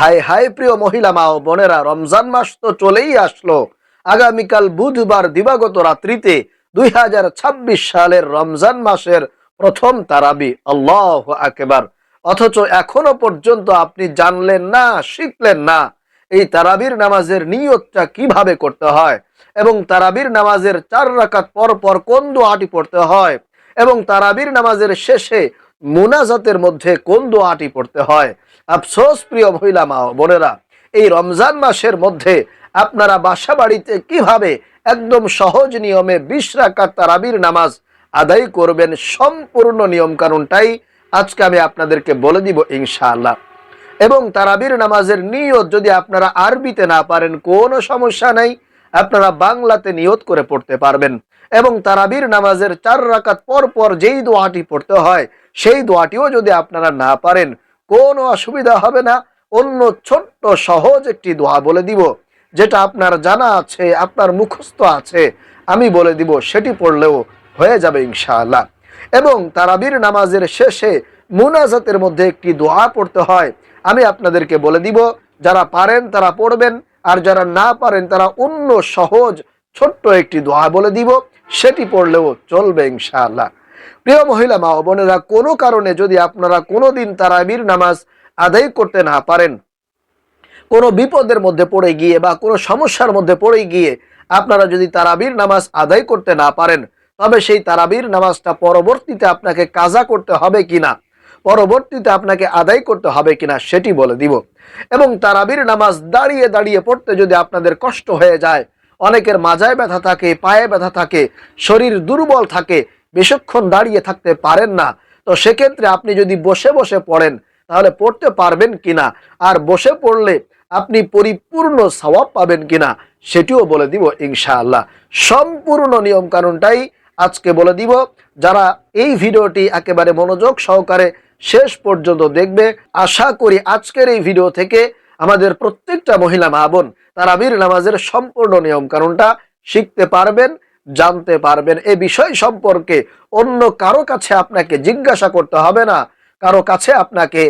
High high প্রিয় মহিলা মা ও বোনেরা, রমজান মাস তো চলেই আসলো। আগামীকাল বুধবার দিবাগত রাত্রিতে 2026 সালের রমজান মাসের প্রথম তারাবি। আল্লাহু আকবার। অথচ এখনো পর্যন্ত আপনি জানলেন না, শিখলেন না এই তারাবির নামাজের নিয়তটা কিভাবে করতে হয়, এবং তারাবির নামাজের 4 রাকাত পর পর কোন দোয়াটি পড়তে হয়, এবং তারাবির নামাজের শেষে মুনাজাতের মধ্যে কোন দোয়াটি পড়তে হয়। আফসোস প্রিয় মহিলা মা ও বোনেরা, এই রমজান মাসের মধ্যে আপনারা বাসা বাড়িতে কিভাবে একদম সহজ নিয়মে 20 রাকাত তারাবির নামাজ আদায় করবেন, সম্পূর্ণ নিয়ম কানুনটাই আজকে আমি আপনাদেরকে বলে দিব ইনশাআল্লাহ। এবং তারাবির নামাজের নিয়ত যদি আপনারা আরবিতে না পারেন কোনো সমস্যা নেই, আপনারা বাংলাতে নিয়ত করে পড়তে পারবেন। এবং তারাবির নামাজের 4 রাকাত পর পর যেই দোয়াটি পড়তে হয় সেই দোয়াটিও যদি আপনারা না পারেন কোনো অসুবিধা হবে না। অন্য ছোট্ট সহজ একটি দোয়া বলে দিব, যেটা আপনার জানা আছে, আপনার মুখস্থ আছে, আমি বলে দিব, সেটি পড়লেও হয়ে যাবে ইনশাআল্লাহ। এবং তারাবির নামাজের শেষে মুনাজাতের মধ্যে একটি দোয়া পড়তে হয়, আমি আপনাদেরকে বলে দিব। যারা পারেন তারা পড়বেন, আর যারা না পারেন তারা অন্য সহজ ছোট্ট একটি দোয়া বলে দিব, সেটি পড়লেও চলবে ইনশাআল্লাহ। প্রিয় মহিলা মা ও বোনেরা, কোনো কারণে যদি আপনারা কোনোদিন তারাবির নামাজ আদায় করতে না পারেন, কোনো বিপদের মধ্যে পড়ে গিয়ে বা কোনো সমস্যার মধ্যে পড়ে গিয়ে আপনারা যদি তারাবির নামাজ আদায় করতে না পারেন, তবে সেই তারাবির নামাজটা পরবর্তীতে আপনাকে কাজা করতে হবে কিনা, পরবর্তীতে আপনাকে আদায় করতে হবে কিনা সেটি বলে দিব। এবং তারাবির নামাজ দাঁড়িয়ে দাঁড়িয়ে পড়তে যদি আপনাদের কষ্ট হয়ে যায়, অনেকের মাজায় ব্যথা থাকে, পায়ে ব্যথা থাকে, শরীর দুর্বল থাকে, বেশিক্ষণ দাঁড়িয়ে থাকতে পারেন না, তো সেক্ষেত্রে আপনি যদি বসে বসে পড়েন তাহলে পড়তে পারবেন কিনা, আর বসে পড়লে আপনি পরিপূর্ণ সওয়াব পাবেন কিনা সেটিও বলে দিব ইনশাআল্লাহ। সম্পূর্ণ নিয়ম কানুনটাই আজকে বলে দিব। যারা এই ভিডিওটি একেবারে মনোযোগ সহকারে শেষ পর্যন্ত দেখবে, আশা করি আজকের এই ভিডিও থেকে আমাদের প্রত্যেকটা মহিলা মা বোন তারাবির নামাজের সম্পূর্ণ নিয়ম কানুনটা শিখতে পারবেন, জানতে পারবেন। এই বিষয় সম্পর্কে অন্য কারো কাছে আপনাকে জিজ্ঞাসা করতে হবে না, কারো কাছে আপনাকে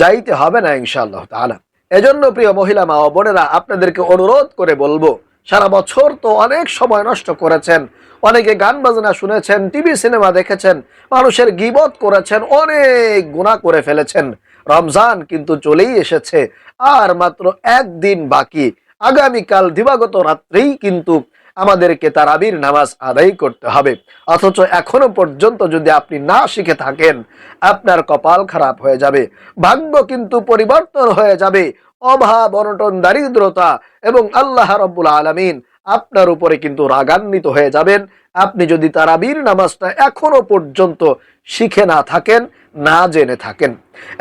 যাইতে হবে না ইনশাআল্লাহ তাআলা। এজন্য প্রিয় মহিলা মা ও বোনেরা, আপনাদেরকে অনুরোধ করে বলবো, সারা বছর তো অনেক সময় নষ্ট করেছেন, অনেকে গান বাজনা শুনেছেন, টিভি সিনেমা দেখেছেন, মানুষের গীবত করেছেন, অনেক গুনাহ করে ফেলেছেন। রমজান কিন্তু চলেই এসেছে, আর মাত্র একদিন বাকি। আগামীকাল দিবাগত রাত্রেই কিন্তু আমাদেরকে তারাবির নামাজ আদায় করতে হবে। অথচ এখনো পর্যন্ত যদি আপনি না শিখে থাকেন, আপনার কপাল খারাপ হয়ে যাবে, ভাগ্য কিন্তু পরিবর্তন হয়ে যাবে। অভাব, অনটন, দারিদ্রতা এবং আল্লাহ রাব্বুল আলামিন আপনার উপরে কিন্তু রাগান্বিত হয়ে যাবেন, আপনি যদি তারাবির নামাজটা এখনো পর্যন্ত শিখে না থাকেন, না জেনে থাকেন।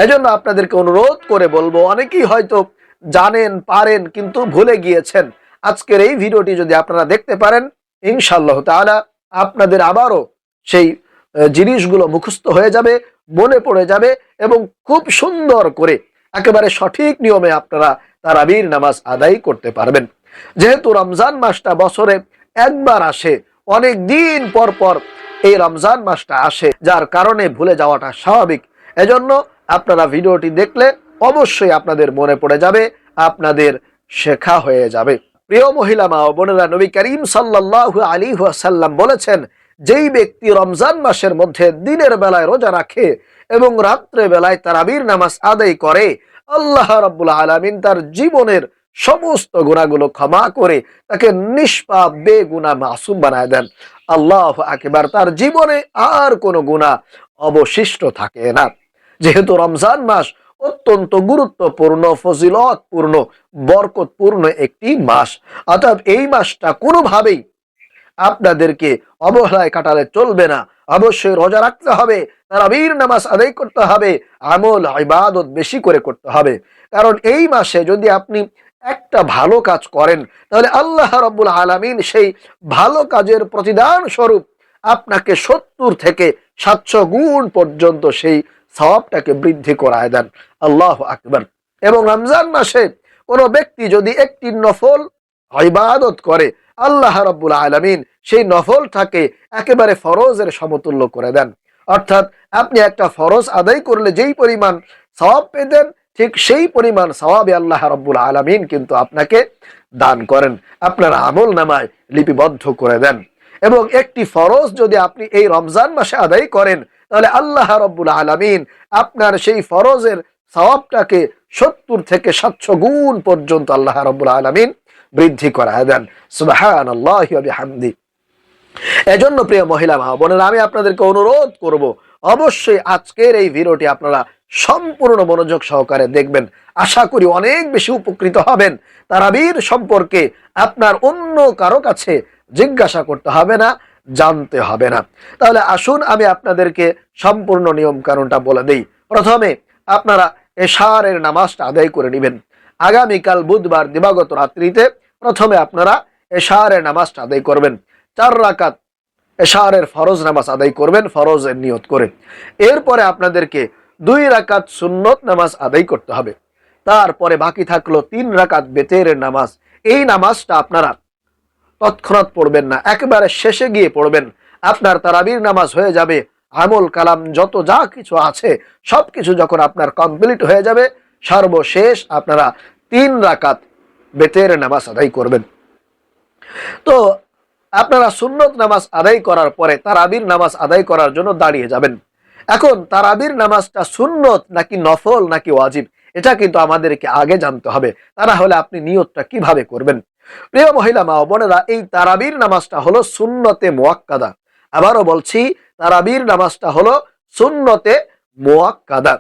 এজন্য আপনাদেরকে অনুরোধ করে বলবো, অনেকেই হয়তো জানেন, পারেন, কিন্তু ভুলে গিয়েছেন। আজকের এই ভিডিওটি যদি আপনারা দেখতে পারেন, ইনশাআল্লাহ তাআলা আপনাদের আবারও সেই জিনিসগুলো মুখস্থ হয়ে যাবে, মনে পড়ে যাবে, এবং খুব সুন্দর করে একেবারে সঠিক নিয়মে আপনারা তারাবির নামাজ আদায় করতে পারবেন। যেহেতু রমজান মাসটা বছরে একবার আসে, অনেক দিন পর পর এই রমজান মাসটা আসে, যার কারণে ভুলে যাওয়াটা স্বাভাবিক। এজন্য আপনারা ভিডিওটি দেখলে অবশ্যই আপনাদের মনে পড়ে যাবে, আপনাদের শেখা হয়ে যাবে। প্রিয় মহিলা মা ও বোনেরা, নবী করিম সাল্লাল্লাহু আলাইহি ওয়াসাল্লাম বলেছেন, যেই ব্যক্তি রমজান মাসের মধ্যে দিনের বেলায় রোজা রাখে এবং রাত্রে বেলায় তারাবির নামাজ আদায় করে, আল্লাহ রাব্বুল আলামিন তার জীবনের সমস্ত গুনাহগুলো ক্ষমা করে তাকে নিষ্পাপ বেগুনাহ মাসুম বানায় দেন। আল্লাহু আকবার। তার জীবনে আর কোনো গুনাহ অবশিষ্ট থাকে না। যেহেতু রমজান মাস অত্যন্ত গুরুত্বপূর্ণ, ফজিলতপূর্ণ, বরকতপূর্ণ একটি মাস, অর্থাৎ এই মাসটা কোনোভাবেই আপনাদেরকে অবহেলায় কাটালে চলবে না। অবশ্যই রোজা রাখতে হবে, তারাবির নামাজ আদায় করতে হবে, আমল ইবাদত বেশি করে করতে হবে। কারণ এই মাসে যদি আপনি একটা ভালো কাজ করেন, তাহলে আল্লাহ রাব্বুল আলামিন সেই ভালো কাজের প্রতিদান স্বরূপ আপনাকে 70 থেকে 700 গুণ পর্যন্ত সেই সওয়াবটাকে বৃদ্ধি করায় দেন। আল্লাহু আকবার। এবং রমজান মাসে কোনো ব্যক্তি যদি একটি নফল ইবাদত করে, আল্লাহ রাব্বুল আলামিন সেই নফলটাকে একেবারে ফরজের সমতুল্য করে দেন। অর্থাৎ আপনি একটা ফরজ আদায় করলে যেই পরিমাণ সওয়াব পেতেন, ঠিক সেই পরিমাণ সওয়াবে আল্লাহ রাব্বুল আলামিন কিন্তু আপনাকে দান করেন, আপনার আমল নামায় লিপিবদ্ধ করে দেন। এবং একটি ফরজ যদি আপনি এই রমজান মাসে আদায় করেন, তাহলে আল্লাহ রাব্বুল আলামিন আপনার সেই ফরজের সওয়াবটাকে 70 থেকে 700 গুণ পর্যন্ত আল্লাহ রাব্বুল আলামিন বৃদ্ধি করায় দেন। সুবহানাল্লাহি ওয়া বিহামদি। এজন্য প্রিয় মহিলা মা বোনেরা, আমি আপনাদেরকে অনুরোধ করব, অবশ্যই আজকের এই ভিডিওটি আপনারা সম্পূর্ণ মনোযোগ সহকারে দেখবেন। আশা করি অনেক বেশি উপকৃত হবেন। তারাবির সম্পর্কে আপনার অন্য কারো কাছে জিজ্ঞাসা করতে হবে না, জানতে হবে না। তাহলে আসুন আমি আপনাদেরকে সম্পূর্ণ নিয়ম কানুনটা বলে দেই। প্রথমে আপনারা এশারের নামাজটা আদায় করে নেবেন। আগামীকাল বুধবার দিবাগত রাত্রিতে প্রথমে আপনারা এশারের নামাজটা আদায় করবেন। 4 রাকাত এশারের ফরজ নামাজ আদায় করবেন ফরজের নিয়ত করে। এরপরে আপনাদেরকে 2 রাকাত সুন্নত নামাজ আদায় করতে হবে। তারপরে বাকি থাকলো 3 রাকাত বেতেরের নামাজ। এই নামাজটা আপনারা তৎক্ষণাৎ পড়বেন না, একেবারে শেষে গিয়ে পড়বেন। আপনার তারাবির নামাজ হয়ে যাবে, আমল কালাম যত যা কিছু আছে সবকিছু যখন আপনার কমপ্লিট হয়ে যাবে, সর্বশেষ আপনারা 3 রাকাত বেতেরের নামাজ আদায় করবেন। তো আপনারা সুন্নত নামাজ আদায় করার পরে তারাবির নামাজ আদায় করার জন্য দাঁড়িয়ে যাবেন। এখন তারাবির নামাজটা সুন্নত নাকি নফল নাকি ওয়াজিব, এটা কিন্তু আমাদেরকে আগে জানতে হবে। তা না হলে আপনি নিয়তটা কিভাবে করবেন? প্রিয় মহিলা মা বোনেরা, এই তারাবির নামাজটা হলো সুন্নতে মুআক্কাদা। আবারও বলছি, তারাবির নামাজটা হলো সুন্নতে মুআক্কাদা।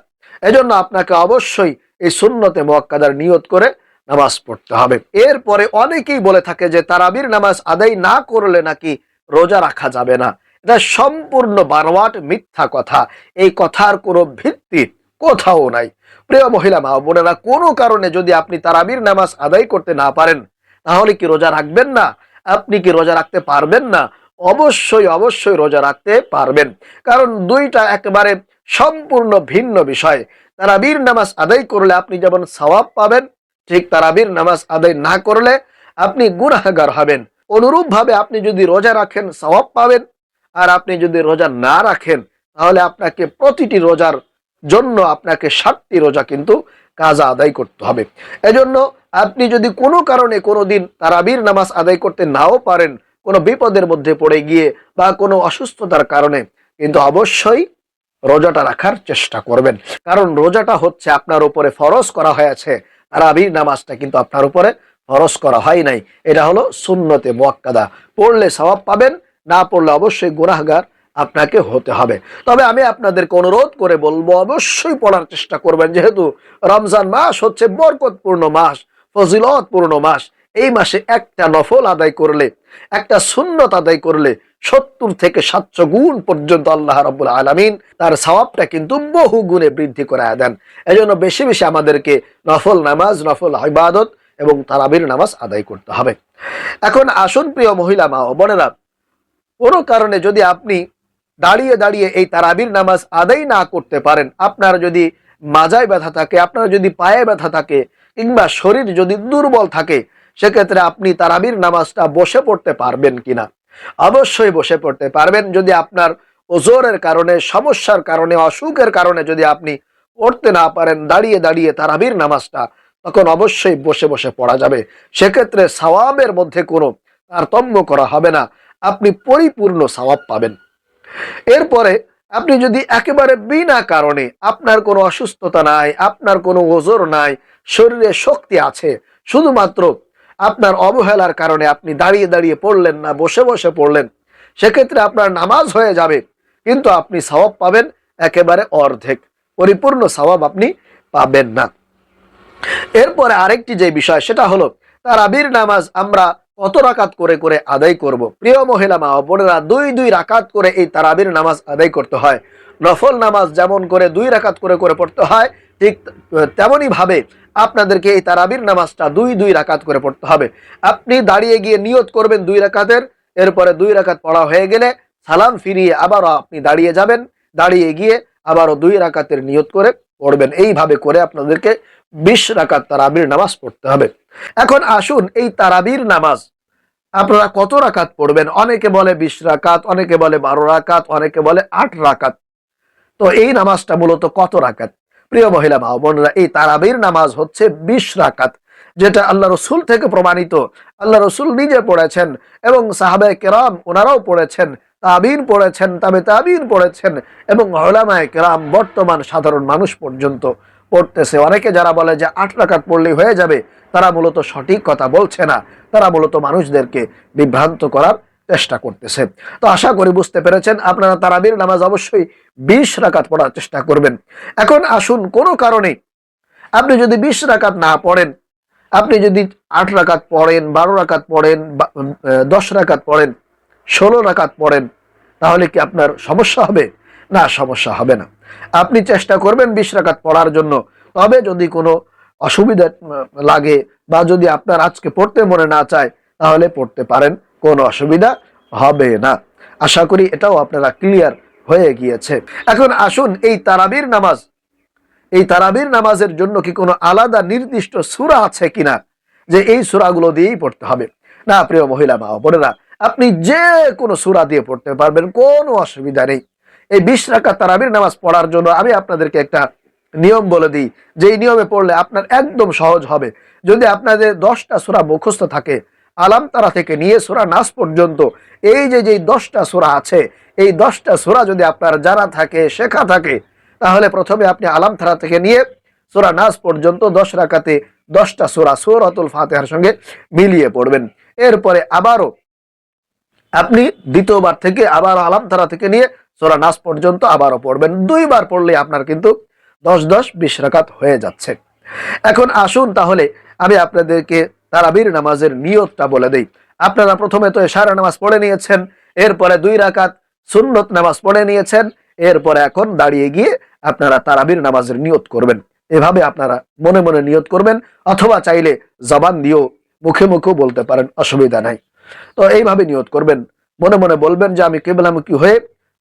এজন্য আপনাকে অবশ্যই এই সুন্নতে মুআক্কাদার নিয়ত করে নামাজ পড়তে হবে। এরপরে অনেকেই বলে থাকে যে তারাবির নামাজ আদায় না করলে নাকি রোজা রাখা যাবে না। এটা সম্পূর্ণ বানোয়াট মিথ্যা কথা। এই কথার কোনো ভিত্তি কোথাও নাই। প্রিয় মহিলা মা বোনেরা, কোনো কারণে যদি আপনি তারাবির নামাজ আদায় করতে না পারেন, তাহলে কি রোজা রাখবেন না? আপনি কি রোজা রাখতে পারবেন না? অবশ্যই অবশ্যই রোজা রাখতে পারবেন। কারণ দুইটা একেবারে সম্পূর্ণ ভিন্ন বিষয়। তারাবির নামাজ আদায় করলে আপনি যেমন সওয়াব পাবেন, ঠিক তারাবির নামাজ আদায় না করলে আপনি গুনাহগার হবেন। অনুরূপভাবে আপনি যদি রোজা রাখেন সওয়াব পাবেন, আর আপনি যদি রোজা না রাখেন তাহলে আপনাকে প্রতিটি রোজার জন্য আপনাকে 60টি রোজা কিন্তু কাজা আদায় করতে হবে। এজন্য আপনি যদি কোনো কারণে কোনো দিন তারাবির নামাজ আদায় করতে নাও পারেন, কোনো বিপদের মধ্যে পড়ে গিয়ে বা কোনো অসুস্থতার কারণে, কিন্তু অবশ্যই রোজাটা রাখার চেষ্টা করবেন। কারণ রোজাটা হচ্ছে আপনার উপরে ফরজ করা হয়েছে, তারাবির নামাজটা কিন্তু আপনার উপরে ফরজ করা হয় নাই। এটা হলো সুন্নতে মুআক্কাদা। পড়লে সওয়াব পাবেন, না পড়লে অবশ্যই গুনাহগার আপনাকে হতে হবে। তবে আমি আপনাদেরকে অনুরোধ করে বলবো, অবশ্যই পড়ার চেষ্টা করবেন। যেহেতু রমজান মাস হচ্ছে বরকতপূর্ণ মাস, ফজিলতপূর্ণ মাস। এই মাসে একটা নফল আদায় করলে, একটা সুন্নত আদায় করলে 70 থেকে 700 গুণ পর্যন্ত আল্লাহ রাব্বুল আলামিন তার সওয়াবটা কিন্তু বহু গুণে বৃদ্ধি করে দেন। এজন্য বেশি বেশি আমাদেরকে নফল নামাজ, নফল ইবাদত এবং তারাবির নামাজ আদায় করতে হবে। এখন আসুন প্রিয় মহিলা মা ও বোনেরা, কোনো কারণে যদি আপনি দাঁড়িয়ে দাঁড়িয়ে এই তারাবির নামাজ আদায় না করতে পারেন, আপনার যদি মাজায় ব্যথা থাকে, আপনার যদি পায়ে ব্যথা থাকে, কিংবা শরীর যদি দুর্বল থাকে, সেক্ষেত্রে আপনি তারাবির নামাজটা বসে পড়তে পারবেন কিনা? অবশ্যই বসে পড়তে পারবেন। যদি আপনার ওজোরের কারণে, সমস্যার কারণে, অসুখের কারণে যদি আপনি পড়তে না পারেন দাঁড়িয়ে দাঁড়িয়ে তারাবির নামাজটা, তখন অবশ্যই বসে বসে পড়া যাবে। সেক্ষেত্রে সওয়াবের মধ্যে কোনো তারতম্য করা হবে না, আপনি পরিপূর্ণ সওয়াব পাবেন। এরপরে আপনি যদি একেবারে বিনা কারণে, আপনার কোনো অসুস্থতা নাই, আপনার কোনো ওজর নাই, শরীরে শক্তি আছে, শুধুমাত্র আপনার অবহেলার কারণে আপনি দাঁড়িয়ে দাঁড়িয়ে পড়লেন না, বসে বসে পড়লেন, সেক্ষেত্রে আপনার নামাজ হয়ে যাবে, কিন্তু আপনি সওয়াব পাবেন একেবারে অর্ধেক, পরিপূর্ণ সওয়াব আপনি পাবেন না। এরপরে আরেকটি যে বিষয়, সেটা হলো তারাবির নামাজ আমরা কত রাকাত করে করে আদায় করব। প্রিয় মহিলা মা ও বোনেরা, 2 রাকাত করে এই তারাবির নামাজ আদায় করতে হয়। নফল নামাজ যেমন করে 2 রাকাত করে করে পড়তে হয়, ঠিক তেমনই ভাবে আপনাদেরকে এই তারাবির নামাজটা 2 রাকাত করে পড়তে হবে। আপনি দাঁড়িয়ে গিয়ে নিয়ত করবেন 2 রাকাতের, এরপরে 2 রাকাত পড়া হয়ে গেলে সালাম ফিরিয়ে আবারও আপনি দাঁড়িয়ে যাবেন, দাঁড়িয়ে গিয়ে আবারও 2 রাকাতের নিয়ত করে পড়বেন। এইভাবে করে আপনাদেরকে 20 রাকাত তারাবির নামাজ পড়তে হবে। এখন আসুন, এই তারাবির নামাজ আপনারা কত রাকাত পড়বেন? অনেকে বলে 20 রাকাত, অনেকে বলে 12 রাকাত, অনেকে বলে 8 রাকাত। তো এই নামাজটা মূলত কত রাকাত? প্রিয় মহিলা মা বোনেরা, এই তারাবির নামাজ হচ্ছে 20 রাকাত, যেটা আল্লাহ রসুল থেকে প্রমাণিত। আল্লাহ রসুল নিজে পড়েছেন এবং সাহাবায়ে কেরাম ওনারাও পড়েছেন, তাবিন পড়েছেন, তাবে তাবিন পড়েছেন, এবং উলামায়ে কেরাম বর্তমান সাধারণ মানুষ পর্যন্ত পড়তেছে। অনেকে যারা বলে যে 8 রাকাত পড়লেই হয়ে যাবে, তারা মূলত সঠিক কথা বলছে না, তারা মূলত মানুষদেরকে বিভ্রান্ত করার চেষ্টা করতেছে। তো আশা করি বুঝতে পেরেছেন। আপনারা তারাবির নামাজ অবশ্যই 20 রাকাত পড়ার চেষ্টা করবেন। এখন আসুন, কোনো কারণে আপনি যদি 20 রাকাত না পড়েন, আপনি যদি 8 রাকাত পড়েন, 12 রাকাত পড়েন, 10 রাকাত পড়েন, 16 রাকাত পড়েন, তাহলে কি আপনার সমস্যা হবে? না, সমস্যা হবে না। আপনি চেষ্টা করবেন 20 রাকাত পড়ার জন্য। তবে যদি কোনো অসুবিধা লাগে বা যদি আপনার আজকে পড়তে মনে না চায়, তাহলে পড়তে পারেন, কোনো অসুবিধা হবে না। আশা করি এটাও আপনারা ক্লিয়ার হয়ে গিয়েছে। এখন আসুন, এই তারাবির নামাজের জন্য কি কোনো আলাদা নির্দিষ্ট সূরা আছে কিনা, যে এই সূরাগুলো দিয়েই পড়তে হবে? না প্রিয় মহিলা মা বোনেরা, আপনি যে কোনো সূরা দিয়ে পড়তে পারবেন, কোনো অসুবিধা নেই। এই 20 রাকাত তারাবির নামাজ পড়ার জন্য আমি আপনাদেরকে একটা নিয়ম বলে দিই, যে এই নিয়মে পড়লে আপনার একদম সহজ হবে। যদি আপনাদের 10টা সূরা মুখস্থ থাকে, আলাম তারা থেকে নিয়ে সূরা নাস পর্যন্ত, এই যে 10টা সূরা আছে, এই 10টা সূরা যদি আপনার জানা থাকে, শেখা থাকে, তাহলে প্রথমে আপনি আলাম তারা থেকে নিয়ে সূরা নাস পর্যন্ত 10 রাকাতে 10টা সূরা সূরাতুল ফাতিহার সঙ্গে মিলিয়ে পড়বেন। এরপরে আবারও আপনি দ্বিতীয়বার থেকে আবার আলাম তারা থেকে নিয়ে সূরা নাস পর্যন্ত আবারও পড়বেন। 2 বার পড়লে আপনার কিন্তু 10-10-20 রাকাত হয়ে যাচ্ছে। এখন আসুন তাহলে আমি আপনাদেরকে তারাবির নামাজের নিয়তটা বলে দেই। আপনারা প্রথমে তো এশার নামাজ পড়ে নিয়েছেন, এরপরে 2 রাকাত সুন্নত নামাজ পড়ে নিয়েছেন, এরপরে এখন দাঁড়িয়ে গিয়ে আপনারা তারাবির নামাজের নিয়ত করবেন। এভাবে আপনারা মনে মনে নিয়ত করবেন, অথবা চাইলে জবান দিয়েও মুখে মুখেও বলতে পারেন, অসুবিধা নাই। তো এইভাবে নিয়ত করবেন, মনে মনে বলবেন যে আমি কিবলামুখী হয়ে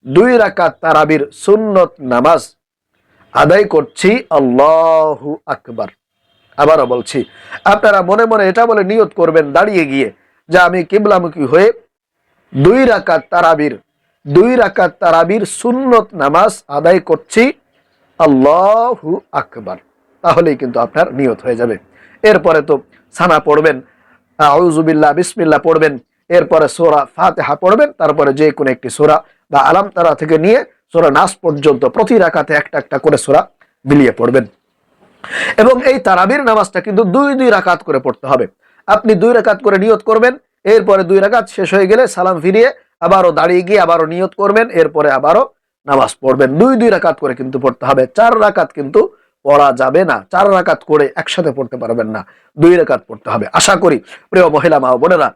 2 রাকাত তারাবির সুন্নত নামাজ আদায় করছি, আল্লাহু আকবার। আবারও বলছি, আপনারা মনে মনে এটা বলে নিয়ত করবেন দাঁড়িয়ে গিয়ে, যে আমি কিবলামুখী হয়ে 2 রাকাত তারাবির সুন্নত নামাজ আদায় করছি, আল্লাহু আকবার। তাহলেই কিন্তু আপনার নিয়ত হয়ে যাবে। এরপরে তো সানা পড়বেন, আউযু বিল্লাহ, বিসমিল্লাহ পড়বেন, এরপরে সূরা ফাতিহা পড়বেন, তারপরে যে কোনো একটি সূরা বা আলাম তারা থেকে নিয়ে সূরা নাস পর্যন্ত প্রতি রাকাতে একটা একটা করে সূরা মিলিয়ে পড়বেন। এবং এই তারাবির নামাজটা কিন্তু 2 রাকাত করে পড়তে হবে। আপনি 2 রাকাত করে নিয়ত করবেন, এরপরে 2 রাকাত শেষ হয়ে গেলে সালাম ফিরিয়ে আবারও দাঁড়িয়ে গিয়ে আবারও নিয়ত করবেন, এরপরে আবারও নামাজ পড়বেন। 2 রাকাত করে কিন্তু পড়তে হবে, 4 রাকাত কিন্তু পড়া যাবে না। 4 রাকাত করে একসাথে পড়তে পারবেন না, 2 রাকাত পড়তে হবে। আশা করি প্রিয় মহিলা মা বোনেরা,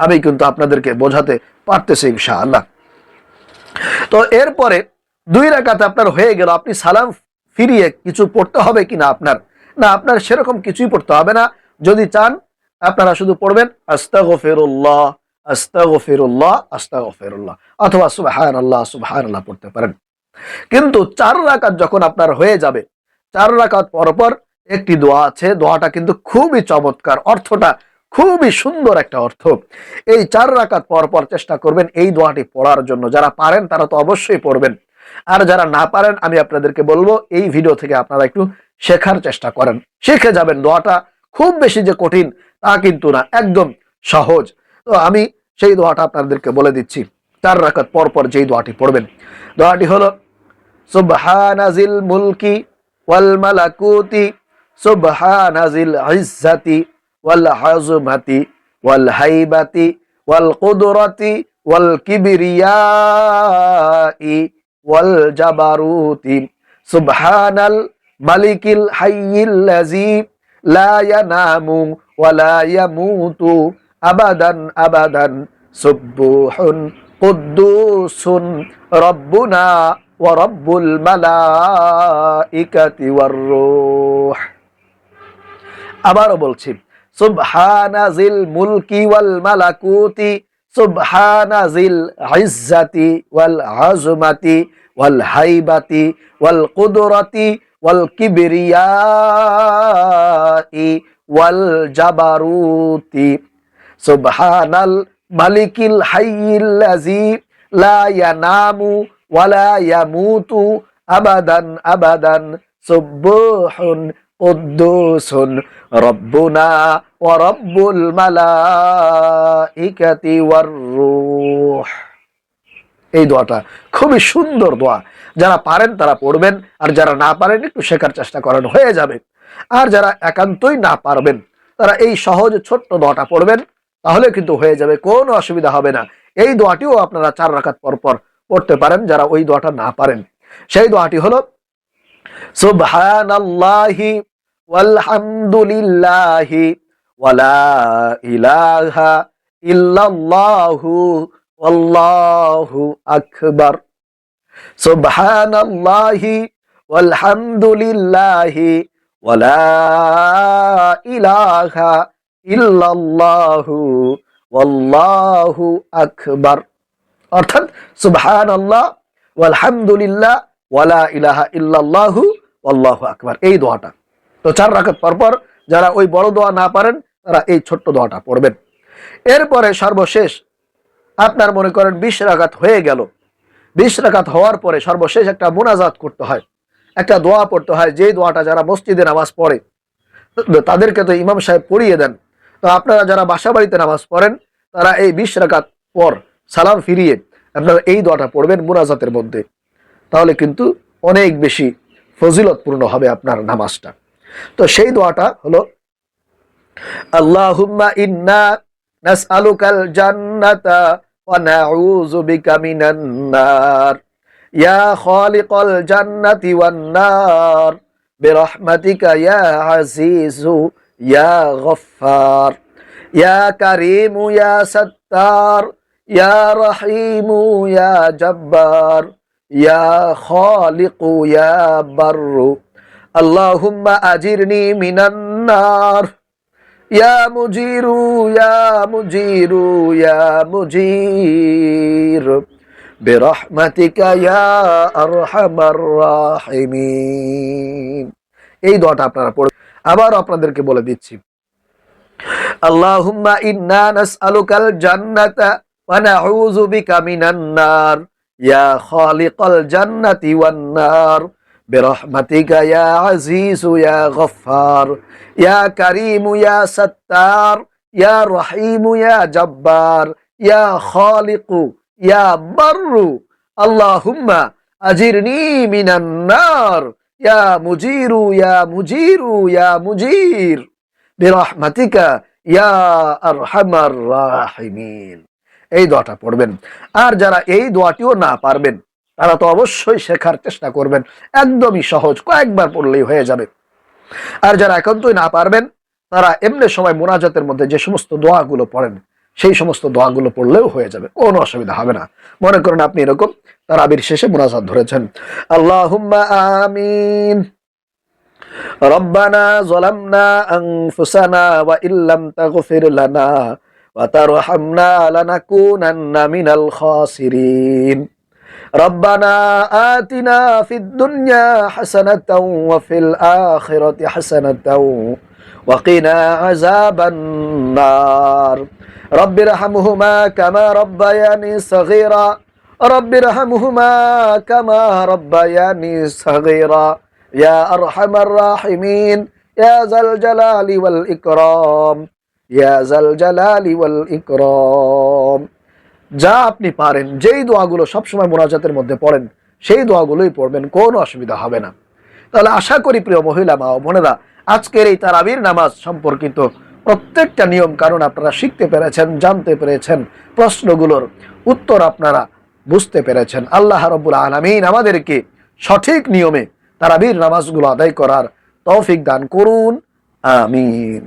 আমি কিন্তু আপনাদেরকে বোঝাতে পারতেছি ইনশাআল্লাহ। তো এরপরে 2 রাকাত আপনার হয়ে গেল, আপনি সালাম ফিরিয়ে কিছু পড়তে হবে কিনা আপনার? না, আপনার সেরকম কিছুই পড়তে হবে না। যদি চান আপনারা শুধু পড়বেন আস্তাগফিরুল্লাহ, আস্তাগফিরুল্লাহ, আস্তাগফিরুল্লাহ, অথবা সুবহানাল্লাহ, সুবহানাল্লাহ পড়তে পারেন। কিন্তু 4 রাকাত যখন আপনার হয়ে যাবে, 4 রাকাত পরপর একটি দোয়া আছে, দোয়াটা কিন্তু খুবই চমৎকার, অর্থটা খুবই সুন্দর একটা অর্থ। এই 4 রাকাত পরপর চেষ্টা করবেন এই দোয়াটি পড়ার জন্য। যারা পারেন তারা তো অবশ্যই পড়বেন, আর যারা না পারেন আমি আপনাদেরকে বলবো এই ভিডিও থেকে আপনারা একটু শেখার চেষ্টা করেন, শিখে যাবেন। দোয়াটা খুব বেশি যে কঠিন তা কিন্তু না, একদম সহজ। তো আমি সেই দোয়াটা আপনাদেরকে বলে দিচ্ছি। 4 রাকাত পরপর যেই দোয়াটি পড়বেন, দোয়াটি হলো সুবহানাজিল মুলকি ওয়াল মালাকুতি, সুবহানাজিল ইজ্জাতি ওয়াল আযমাতি ওয়াল হাইবাতি ওয়াল কুদরাতি ওয়াল কিবরিয়াই ওয়াল জাবারুতি, সুবহানাল মালিকিল হাইয়িল্লাযী লা ইয়ানামু ওয়া লা ইয়ামুতু আবাদান আবাদান, সুবহুন কুদ্দুসুন রব্বুনা ওয়া রব্বুল মালাইকাতি ওয়ার রূহ। আবারও বলছি, সুবহানাজিল মুলকি ওয়াল মালাকুতি, সুবহানাজিল ইজ্জাতি ওয়াল আযমাতি ওয়াল হাইবাতি ওয়াল কুদরাতি ওয়াল কিবরিয়াই ওয়াল জাবারুতি, সুবহানাল মালিকিল হাইয়িল্লাযী লা ইয়ানামু ওয়া লা ইয়ামুতু আবাদান আবাদান, সুবহুন কুদ্দুসুন রব্বুনা ওয়া রব্বুল মালাইকাতি ওয়ার রূহ। এই দোয়াটা খুবই সুন্দর দোয়া, যারা পারেন তারা পড়বেন, আর যারা না পারেন একটু শেখার চেষ্টা করেন, হয়ে যাবে। আর যারা একান্তই না পারবেন তারা এই সহজ ছোট্ট দোয়াটা পড়বেন, তাহলে কিন্তু হয়ে যাবে, কোনো অসুবিধা হবে না। এই দোয়াটিও আপনারা 4 রাকাত পর পর পড়তে পারেন যারা ওই দোয়াটা না পারেন। সেই দোয়াটি হলো সুবহানাল্লাহি ওয়ালহামদুলিল্লাহি ওয়ালা ইলাহা ইল্লাল্লাহু আল্লাহু আকবার। সুবহানাল্লাহি ওয়ালহামদুলিল্লাহি ওয়ালা ইলাহা ইল্লাল্লাহু আল্লাহু আকবার। অর্থাৎ সুবহানাল্লাহ ওয়ালহামদুলিল্লাহ ওয়ালা ইলাহা ইল্লাল্লাহু আল্লাহু আকবার, এই দোয়াটা। তো 4 রাকাত পর পর যারা ওই বড় দোয়া না পারেন তারা এই ছোট্ট দোয়াটা পড়বেন। এরপরে সর্বশেষ আপনার মনে করেন 20 রাকাত হয়ে গেল, 20 রাকাত হওয়ার পরে সর্বশেষ একটা মুনাজাত করতে হয়, একটা দোয়া পড়তে হয়। যেই দোয়াটা যারা মসজিদে নামাজ পড়ে তাদেরকে তো ইমাম সাহেব পড়িয়ে দেন, তো আপনারা যারা বাসা বাড়িতে নামাজ পড়েন তারা এই 20 রাকাত পর সালাম ফিরিয়ে আপনারা এই দোয়াটা পড়বেন মুনাজাতের মধ্যে, তাহলে কিন্তু অনেক বেশি ফজিলতপূর্ণ হবে আপনার নামাজটা। তো সেই দোয়াটা হলো আল্লাহুম্মা ইন্না নাসআলুকাল জান্নাতা ওয়া নাউযু বিকা মিনান নার ইয়া খালিকাল জান্নাতি ওয়ান নার বিরহমাতিকা ইয়া আজিজু ইয়া গফফার ইয়া কারীমু ইয়া সাত্তার ইয়া রহিমু ইয়া জব্বার ইয়া খালিকু ইয়া বাররু আল্লাহুম্মা আজিরনি মিনান নার ইয়া মুজিরু ইয়া মুজিরু ইয়া মুজির বিরহমাতিকা ইয়া আরহামার রাহিমিন। এই দোয়াটা আপনারা পড়বেন। আবার আপনাদেরকে বলে দিচ্ছি, আল্লাহুম্মা ইন্না নাসআলুকাল জান্নাতা ওয়া নাউযু বিকা মিনান নার ইয়া খালিকাল জান্নাতি ওয়ান নার বিরহমাতিকা ইয়া আজিজু ইয়া গফফার ইয়া কারীমু ইয়া সাত্তার ইয়া রহিমু ইয়া জব্বার ইয়া খালিকু ইয়া বাররু আল্লাহুম্মা আজিরনি মিনান নার ইয়া মুজিরু ইয়া মুজিরু ইয়া মুজির বিরহমাতিকা ইয়া আরহামার রাহিমিন। এই দোয়াটা পড়বেন। আর যারা এই দোয়াটিও না পারবেন তারা তো অবশ্যই শেখার চেষ্টা করবেন, একদমই সহজ, কয়েকবার পড়লেই হয়ে যাবে। আর যারা একান্তই না পারবেন তারা এমনি সময় মুনাজাতের মধ্যে যে সমস্ত দোয়াগুলো পড়েন সেই সমস্ত দোয়াগুলো পড়লেও হয়ে যাবে, কোনো অসুবিধা হবে না। মনে করেন আপনি এরকম তারাবির শেষে মুনাজাত ধরেছেন, আল্লাহুম্মা আমিন রব্বানা যালামনা আনফুসানা ওয়া ইল্লাম তাগফির লানা ওয়া তারহামনা লানাকুনান্না মিনাল খাসিরিন রব্বানা আতিনা ফিদ দুনিয়া হাসানাতাও ওয়া ফিল আখিরাতি হাসানাতাও ওয়া কিনা আযাবান নার রব্বিরহামহুমা কামা রব্বায়ানি সগীরা রব্বিরহামহুমা কামা রব্বায়ানি সগীরা ইয়া আরহামার রাহিমিন ইয়া যাল জালালি ওয়াল ইকরাম ইয়া যাল জালালি ওয়াল ইকরাম। যা আপনি পারেন, যেই দোয়াগুলো সবসময় মুনাজাতের মধ্যে পড়েন সেই দোয়াগুলোই পড়বেন, কোনো অসুবিধা হবে না। তাহলে আশা করি প্রিয় মহিলা মা ও বোনেরা আজকের এই তারাবির নামাজ সম্পর্কিত প্রত্যেকটা নিয়ম কারণ আপনারা শিখতে পেরেছেন, জানতে পেরেছেন, প্রশ্নগুলোর উত্তর আপনারা বুঝতে পেরেছেন। আল্লাহ রাব্বুল আলামিন আমাদেরকে সঠিক নিয়মে তারাবির নামাজগুলো আদায় করার তৌফিক দান করুন, আমিন।